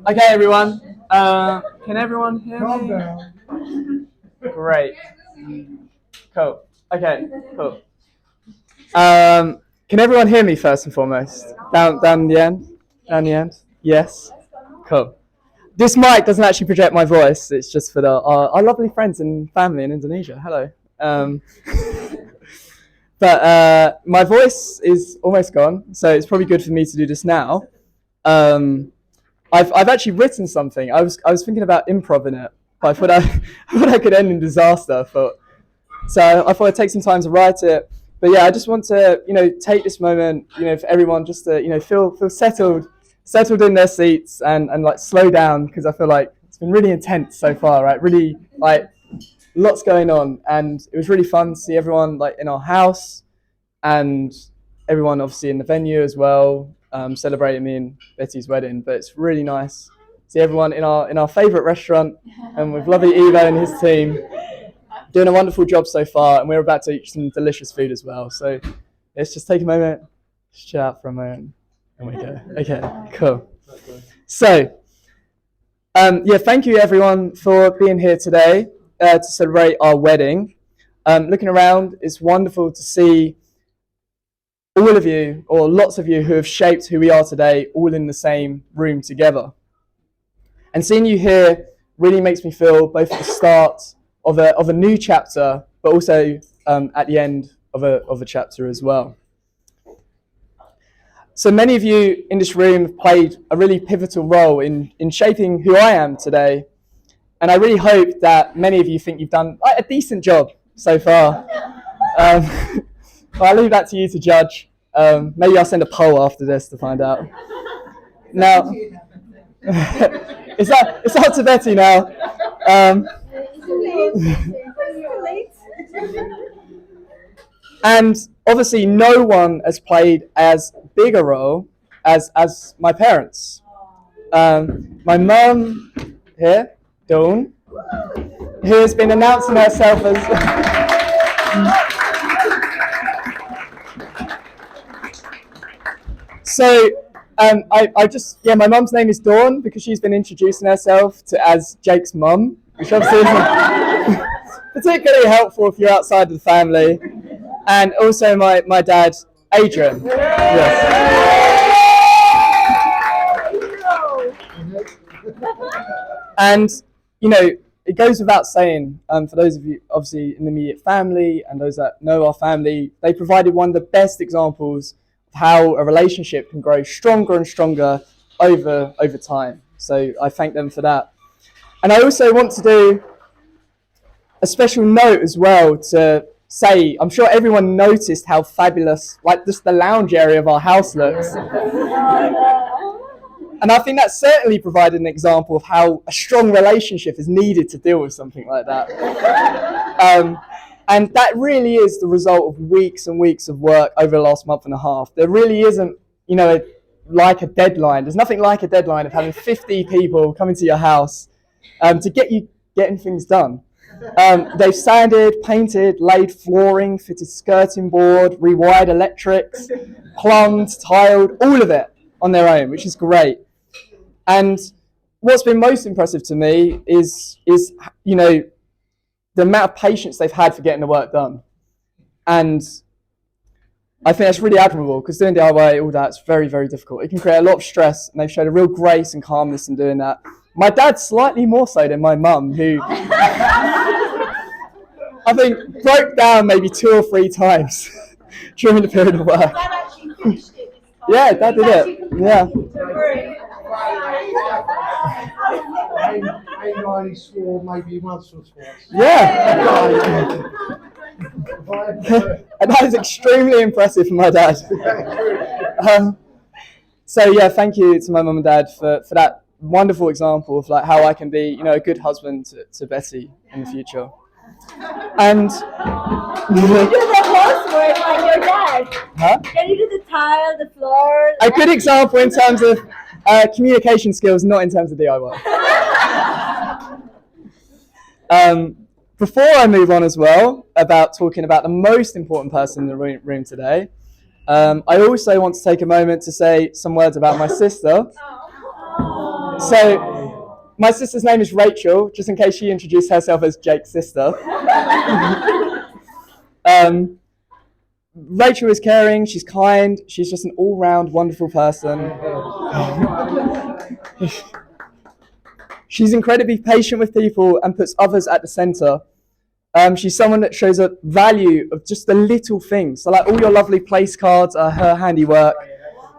Okay, everyone. Can everyone hear me? Calm down. Great. Cool. Okay, cool. Can everyone hear me first and foremost? Down the end? Down the end? Yes? Cool. This mic doesn't actually project my voice. It's just for our lovely friends and family in Indonesia. Hello. But my voice is almost gone, so it's probably good for me to do this now. I've actually written something. I was thinking about improv in it, but I thought I could end in disaster. So I thought I'd take some time to write it. But yeah, I just want to take this moment for everyone just to feel settled in their seats and like slow down, because I feel like it's been really intense so far, right? Really like lots going on, and it was really fun to see everyone like in our house and everyone obviously in the venue as well, celebrating me and Betty's wedding. But it's really nice to see everyone in our favourite restaurant and with lovely Evo and his team doing a wonderful job so far, and we're about to eat some delicious food as well. So let's just take a moment, just chill out for a moment, and we go. Okay, cool. So, thank you everyone for being here today to celebrate our wedding. Looking around, it's wonderful to see all of you, or lots of you, who have shaped who we are today, all in the same room together. And seeing you here really makes me feel both at the start of a new chapter, but also at the end of a chapter as well. So many of you in this room have played a really pivotal role in shaping who I am today, and I really hope that many of you think you've done a decent job so far. But I'll leave that to you to judge. Maybe I'll send a poll after this to find out. Now, it's up to Betty now. And obviously no one has played as big a role as my parents. My mum here, Dawn, who has been announcing herself as So my mum's name is Dawn because she's been introducing herself as Jake's mum, which obviously isn't particularly helpful if you're outside of the family. And also my dad, Adrian. Yes. And, it goes without saying, for those of you obviously in the immediate family and those that know our family, they provided one of the best examples of how a relationship can grow stronger and stronger over time. So I thank them for that. And I also want to do a special note as well to say, I'm sure everyone noticed how fabulous, like just the lounge area of our house looks. And I think that certainly provided an example of how a strong relationship is needed to deal with something like that. And that really is the result of weeks and weeks of work over the last month and a half. There really isn't, like a deadline. There's nothing like a deadline of having 50 people coming to your house to get you getting things done. They've sanded, painted, laid flooring, fitted skirting board, rewired electrics, plumbed, tiled, all of it on their own, which is great. And what's been most impressive to me is the amount of patience they've had for getting the work done. And I think that's really admirable, because doing DIY, all that's very, very difficult. It can create a lot of stress, and they've showed a real grace and calmness in doing that. My dad slightly more so than my mum, who I think broke down maybe 2 or 3 times during the period of work. Dad actually finished it. Yeah, Dad did it. Yeah. I only swore maybe once or twice. Yeah. And that is extremely impressive for my dad. So yeah, thank you to my mum and dad for that wonderful example of like how I can be, a good husband to Betty in the future. And You do the housework like your dad. huh? Can you do the tile, the floor? A good example in terms of communication skills, not in terms of DIY. Before I move on as well, about talking about the most important person in the room today, I also want to take a moment to say some words about my sister. So, my sister's name is Rachel, just in case she introduced herself as Jake's sister. Rachel is caring, she's kind, she's just an all-round wonderful person. She's incredibly patient with people and puts others at the centre. She's someone that shows a value of just the little things. So like all your lovely place cards are her handiwork.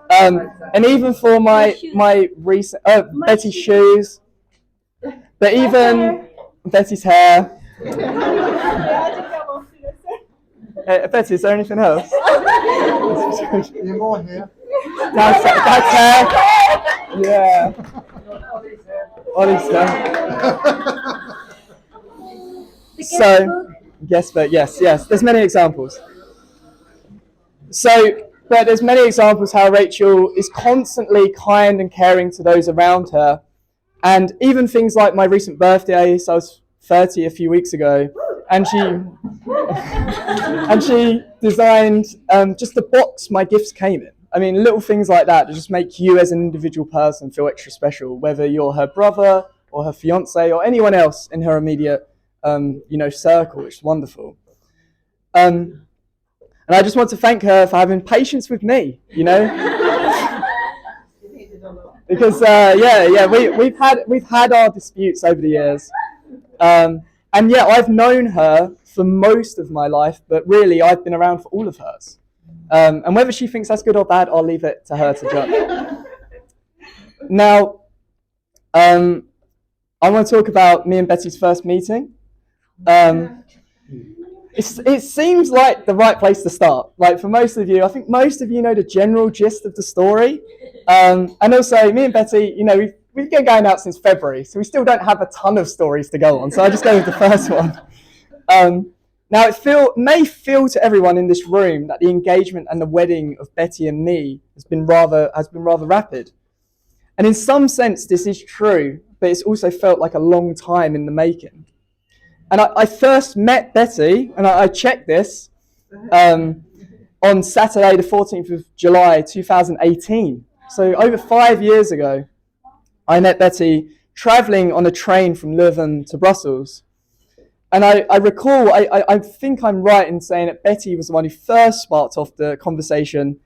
And even for my recent, Betty's shoes, but even Betty's hair. Betty, is there anything else? You're more here. That's hair. Yeah. Ollie's hair. So, yes, but yes. There's many examples. But there's many examples how Rachel is constantly kind and caring to those around her. And even things like my recent birthday, so I was 30 a few weeks ago, and she designed just the box my gifts came in. I mean, little things like that just make you as an individual person feel extra special, whether you're her brother or her fiance or anyone else in her immediate circle. It's wonderful. And I just want to thank her for having patience with me, because we've had our disputes over the years, and I've known her for most of my life, but really I've been around for all of hers. And whether she thinks that's good or bad, I'll leave it to her to judge. Now, I want to talk about me and Betty's first meeting. It seems like the right place to start. Like for most of you, I think most of you know the general gist of the story. And also, me and Betty, we've been going out since February, so we still don't have a ton of stories to go on. So I just go with the first one. Now, it may feel to everyone in this room that the engagement and the wedding of Betty and me has been rather rapid. And in some sense, this is true, but it's also felt like a long time in the making. And I first met Betty, and I checked this, on Saturday, the 14th of July, 2018. So over 5 years ago, I met Betty travelling on a train from Leuven to Brussels. And I recall, I think I'm right in saying that Betty was the one who first sparked off the conversation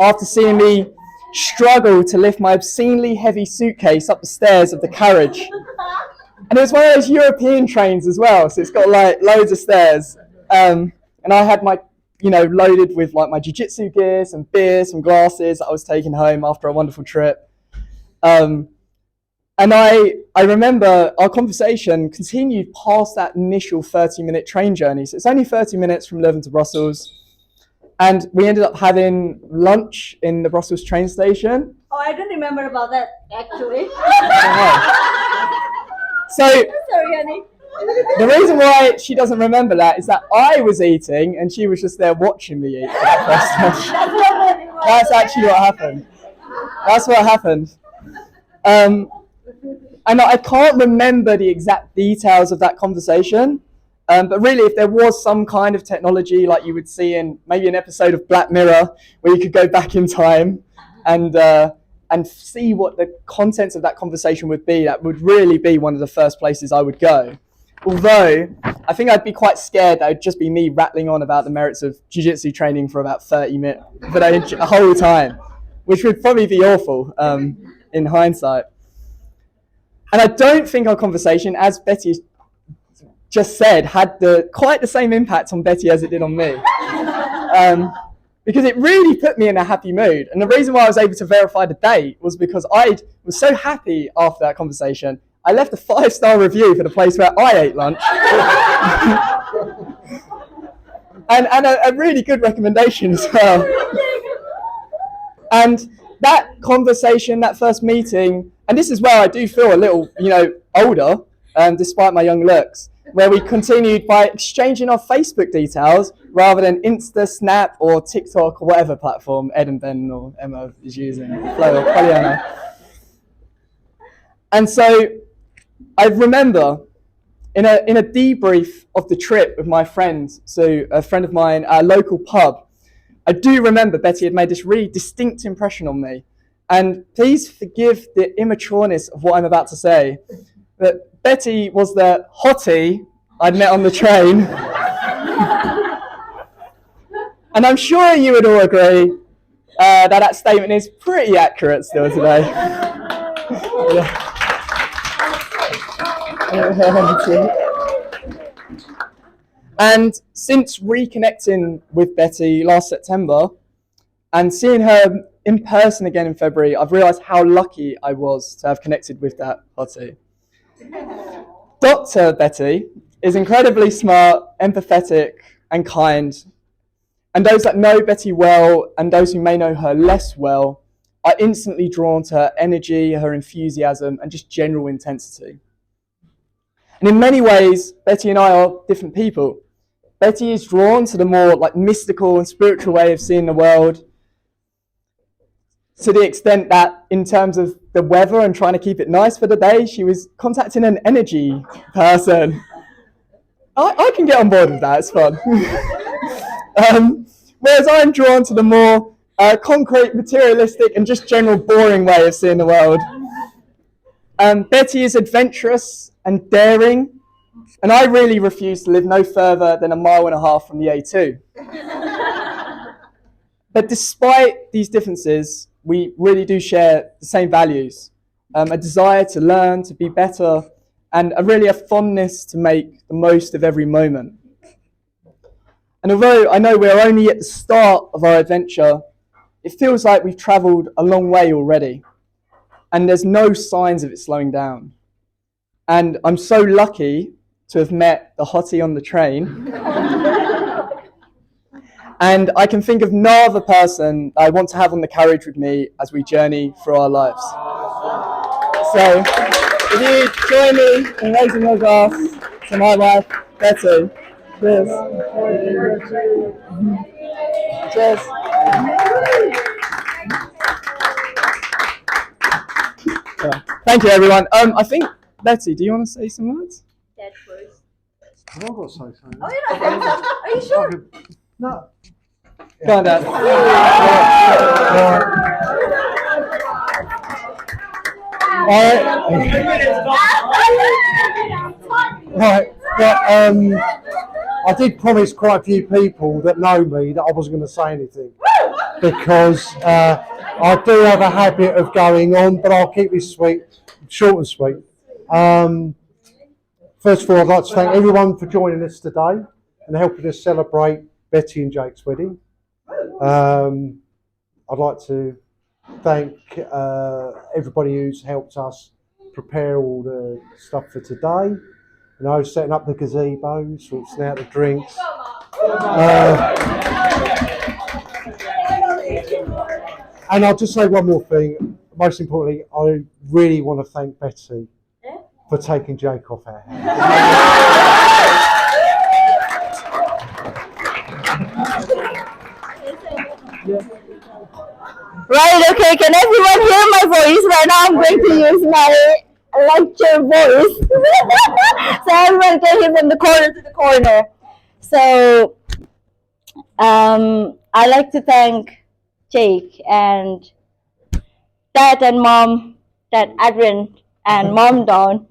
after seeing me struggle to lift my obscenely heavy suitcase up the stairs of the carriage. And it was one of those European trains as well, so it's got like loads of stairs. And I had my, loaded with like my jiu-jitsu gear, some beer, some glasses that I was taking home after a wonderful trip. And I remember our conversation continued past that initial 30-minute train journey. So it's only 30 minutes from Leuven to Brussels. And we ended up having lunch in the Brussels train station. Oh, I don't remember about that, actually. So, Sorry, honey. the reason why she doesn't remember that is that I was eating and she was just there watching me eat. That's actually what happened. That's what happened. And I can't remember the exact details of that conversation, but really if there was some kind of technology like you would see in maybe an episode of Black Mirror where you could go back in time and see what the contents of that conversation would be, that would really be one of the first places I would go. Although, I think I'd be quite scared that it would just be me rattling on about the merits of jiu-jitsu training for about 30 minutes, for the whole time, which would probably be awful in hindsight. And I don't think our conversation, as Betty just said, had quite the same impact on Betty as it did on me. Because it really put me in a happy mood. And the reason why I was able to verify the date was because I was so happy after that conversation, I left a 5-star review for the place where I ate lunch. and a really good recommendation as well. And that conversation, that first meeting, and this is where I do feel a little, older, despite my young looks, where we continued by exchanging our Facebook details rather than Insta, Snap, or TikTok, or whatever platform Ed and Ben or Emma is using, Flo or Pollyanna. And so I remember in a debrief of the trip with my friends, so a friend of mine at a local pub, I do remember Betty had made this really distinct impression on me. And please forgive the immatureness of what I'm about to say, but Betty was the hottie I'd met on the train. And I'm sure you would all agree that statement is pretty accurate still today. And since reconnecting with Betty last September and seeing her in person again in February, I've realised how lucky I was to have connected with that hottie. Dr. Betty is incredibly smart, empathetic, and kind. And those that know Betty well and those who may know her less well are instantly drawn to her energy, her enthusiasm, and just general intensity. And in many ways, Betty and I are different people. Betty is drawn to the more mystical and spiritual way of seeing the world, to the extent that in terms of the weather and trying to keep it nice for the day, she was contacting an energy person. I can get on board with that, it's fun. Whereas I'm drawn to the more concrete, materialistic, and just general boring way of seeing the world. Betty is adventurous and daring, and I really refuse to live no further than 1.5 miles from the A2. But despite these differences, we really do share the same values, a desire to learn, to be better, and a fondness to make the most of every moment. And although I know we're only at the start of our adventure, it feels like we've travelled a long way already, and there's no signs of it slowing down. And I'm so lucky to have met the hottie on the train. And I can think of no other person I want to have on the carriage with me as we journey through our lives. So, if you join me in raising your glass to my wife, Betty. Cheers. Cheers. Thank you, everyone. I think, Betty, do you want to say some words? That first. I've got to say something. Oh, you're not. Are you sure? No. Go on, Dad. Right. But, I did promise quite a few people that know me that I wasn't going to say anything because I do have a habit of going on, but I'll keep this short and sweet. First of all, I'd like to thank everyone for joining us today and helping us celebrate Betty and Jake's wedding. I'd like to thank everybody who's helped us prepare all the stuff for today. You know, setting up the gazebo, sorting out the drinks. And I'll just say one more thing. Most importantly, I really want to thank Betty for taking Jake off our hands. Right, okay, can everyone hear my voice? Right now I'm going to use my lecture voice. So everyone can hear from the corner to the corner. So I like to thank Jake and Dad and Mom, Dad Adrian and Mommy Dawn,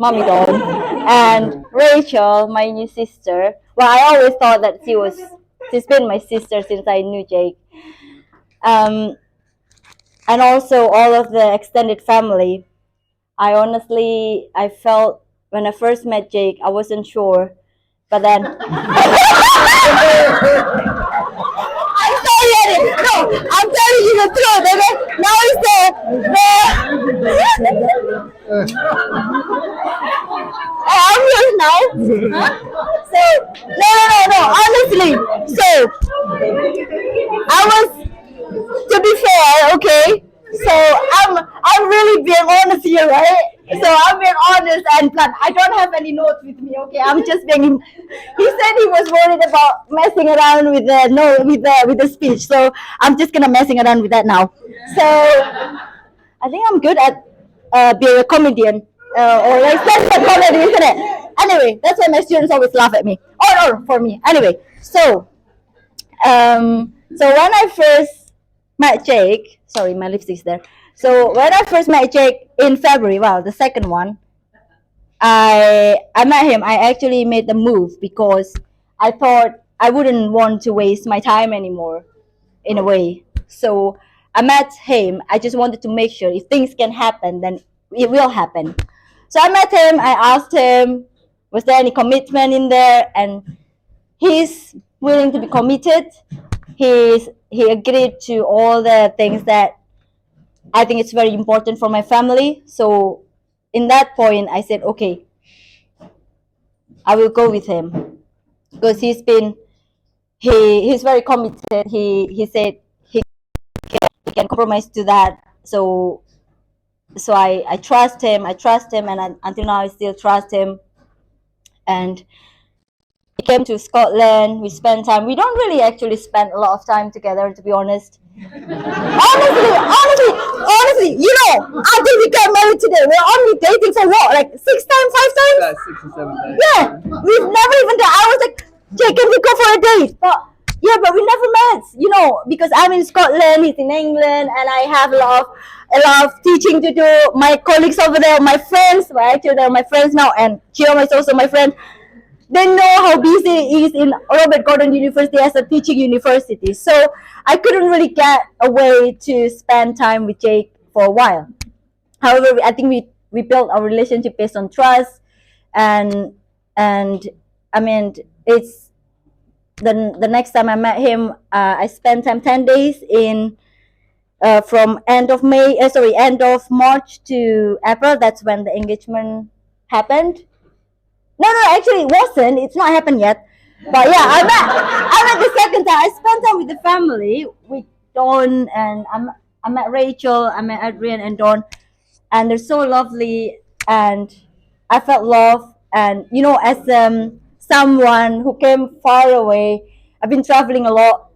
and Rachel, my new sister. Well, I always thought that she's been my sister since I knew Jake. And also all of the extended family. I felt when I first met Jake, I wasn't sure, but then I'm sorry, no, I'm telling you the truth. Okay? Now it's I'm here now. Huh? So no. Honestly, so I was. To be fair, okay. So I'm really being honest here, right? So I'm being honest and blunt. I don't have any notes with me, okay? I'm just being. He said he was worried about messing around with the speech, so I'm just gonna messing around with that now. So I think I'm good at being a comedian or like stand-up comedy, isn't it? Anyway, that's why my students always laugh at me. Oh no, for me. Anyway, so So when I first met Jake, sorry, my lipstick's there. So when I first met Jake in February, well, the second one, I met him. I actually made the move because I thought I wouldn't want to waste my time anymore, in a way. So I met him. I just wanted to make sure if things can happen, then it will happen. So I met him. I asked him, was there any commitment in there? And he's willing to be committed. He agreed to all the things that I think it's very important for my family. So in that point, I said, okay, I will go with him because he's very committed. He said he can compromise to that. So I trust him. I trust him, and until now I still trust him. And we came to Scotland. We spent time. We don't really actually spend a lot of time together, to be honest. Honestly, you know, until we got married today, we're only dating for what, like 6 times, 5 times? Like 6 or 7 days. Yeah, we've never even done. I was like, Jake, can we go for a date? But yeah, but we never met, you know, because I'm in Scotland, he's in England, and I have a lot of teaching to do. My colleagues over there, my friends, well, actually they're my friends now, and Chioma is also my friend. They know how busy it is in Robert Gordon University as a teaching university. So I couldn't really get away to spend time with Jake for a while. However, I think we built our relationship based on trust, and I mean it's the next time I met him, I spent time 10 days in from end of end of March to April. That's when the engagement happened. No, actually it wasn't. It's not happened yet. But yeah, I met the second time. I spent time with the family, with Dawn, and I met Rachel, I met Adrian and Dawn, and they're so lovely, and I felt love. And you know, as someone who came far away, I've been traveling a lot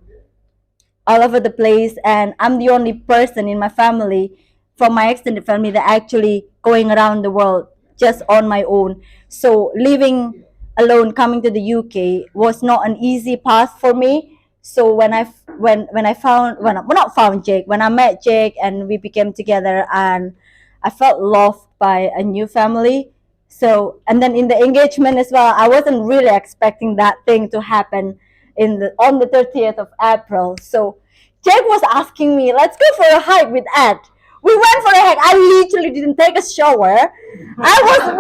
all over the place, and I'm the only person in my family, from my extended family, that actually going around the world just on my own. So living alone, coming to the UK was not an easy path for me. So when I found when I, well, not found Jake, when I met Jake and we became together, and I felt loved by a new family. So, and then in the engagement as well, I wasn't really expecting that thing to happen on the 30th of April. So Jake was asking me, let's go for a hike with Ed. We went for a hike. I literally didn't take a shower. I was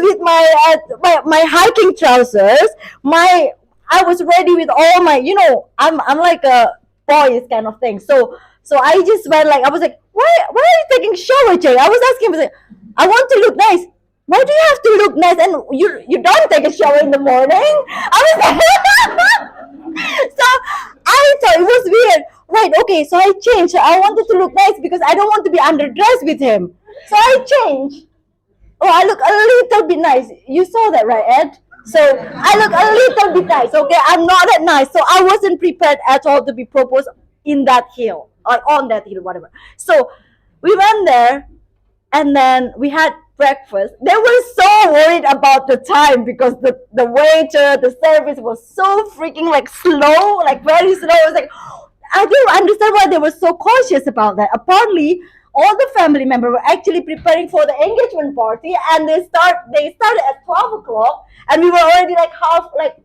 with my hiking trousers. I was ready with all my, you know, I'm like a boys kind of thing. So I just went, like, I was like, why are you taking shower, Jay? I was asking him, I was like, I want to look nice. Why do you have to look nice? And you don't take a shower in the morning? I was like, so I thought it was weird. Right, okay, so I changed. I wanted to look nice because I don't want to be underdressed with him. So I changed. Oh, I look a little bit nice. You saw that, right, Ed? So I look a little bit nice, okay? I'm not that nice. So I wasn't prepared at all to be proposed in that hill, or on that hill, whatever. So we went there, and then we had breakfast. They were so worried about the time because the waiter, the service was so freaking like slow, like very slow. It was like, I don't understand why they were so cautious about that. Apparently, all the family members were actually preparing for the engagement party, and they started at 12 o'clock, and we were already like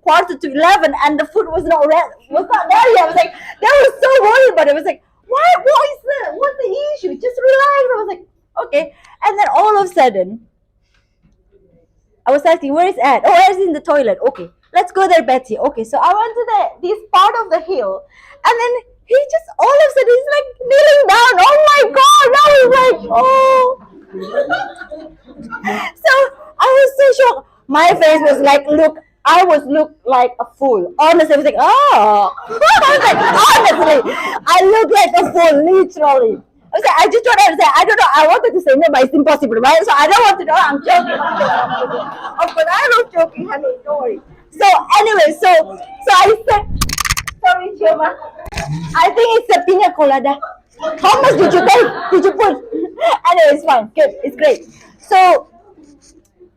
quarter to 11, and the food was not there yet. I was like, they were so worried, but it was like, what is that? What's the issue? Just relax. I was like, okay. And then all of a sudden, I was asking, where is Ed? Oh, Ed's in the toilet. Okay, let's go there, Betty. Okay, so I went to this part of the hill, and then he just all of a sudden he's like kneeling down. Oh my God! Now he's like, oh. So I was so shocked. My face was like, look, I looked like a fool. Honestly, I was like, oh. I was like, honestly, I look like a fool, literally. I was like, I just don't understand. I don't know. I wanted to say no, but it's impossible, right? So I don't want to know. I'm joking. Of course, I'm not joking, honey. Don't worry. So anyway, so I said, sorry, Chioma. I think it's a pina colada. How much did you take? Did you put? Anyway, it's fine. Good. It's great. So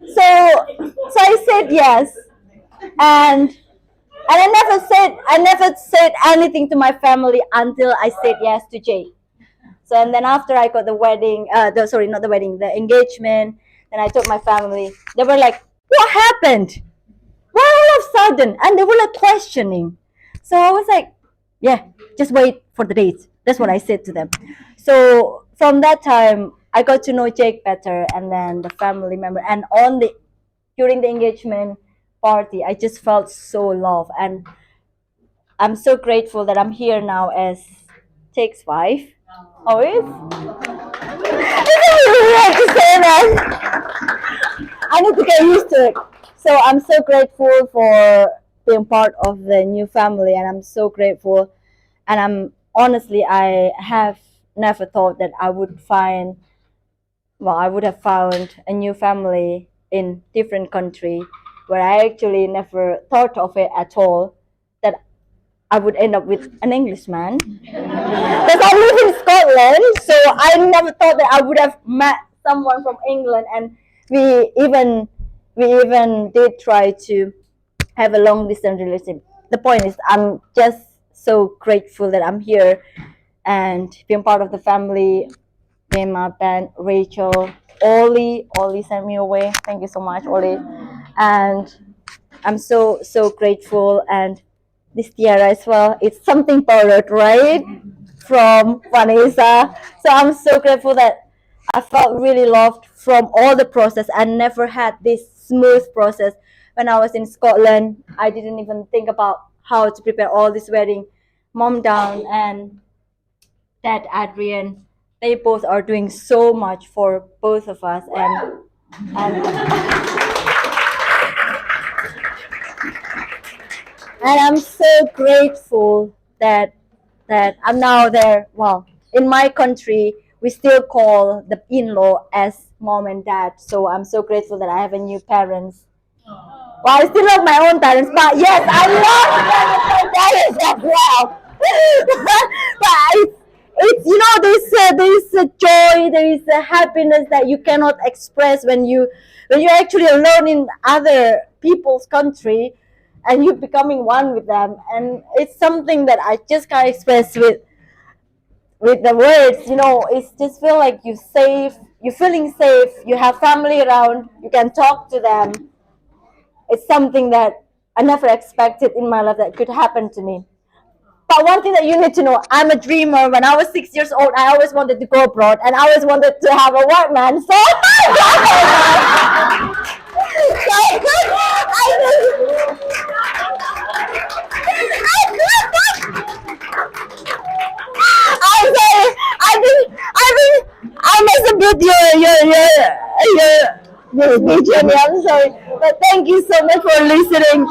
I said yes, and And I never said anything to my family until I said yes to Jake. So and then after I got the wedding, sorry, not the wedding, the engagement. Then I told my family. They were like, "What happened? Why all of a sudden?" And they were like questioning. So I was like, "Yeah, just wait for the dates." That's what I said to them. So from that time, I got to know Jake better, and then the family member. And during the engagement party, I just felt so loved, and I'm so grateful that I'm here now as Jake's wife. Oh, it's really weird to say that. I need to get used to it. So I'm so grateful for being part of the new family, and I'm so grateful. And I have never thought that I would have found a new family in different country where I actually never thought of it at all. That I would end up with an Englishman. Because I live in Scotland, so I never thought that I would have met someone from England, and we even we even did try to have a long distance relationship. The point is, I'm just so grateful that I'm here and being part of the family. Me and my band, Rachel, Ollie sent me away. Thank you so much, Ollie. And I'm so grateful, and this tiara as well. It's something borrowed, right, from Vanessa. So I'm so grateful that I felt really loved from all the process. I never had this smooth process when I was in Scotland. I didn't even think about how to prepare all this wedding. Mom down and Dad Adrian, they both are doing so much for both of us, and I'm so grateful that I'm now there. Well, in my country, we still call the in-law as mom and dad. So I'm so grateful that I have a new parents. Well, I still love my own parents, but yes, I love my parents as well. But it's there's a joy, there is a happiness that you cannot express when you're actually alone in other people's country, and you becoming one with them, and it's something that I just can't express with the words. It's just feel like you're feeling safe, you have family around, you can talk to them. It's something that I never expected in my life that could happen to me. But one thing that you need to know, I'm a dreamer. When I was 6 years old, I always wanted to go abroad, and I always wanted to have a white man. So I'm sorry. I must have put your speech on me. I'm sorry, but thank you so much for listening.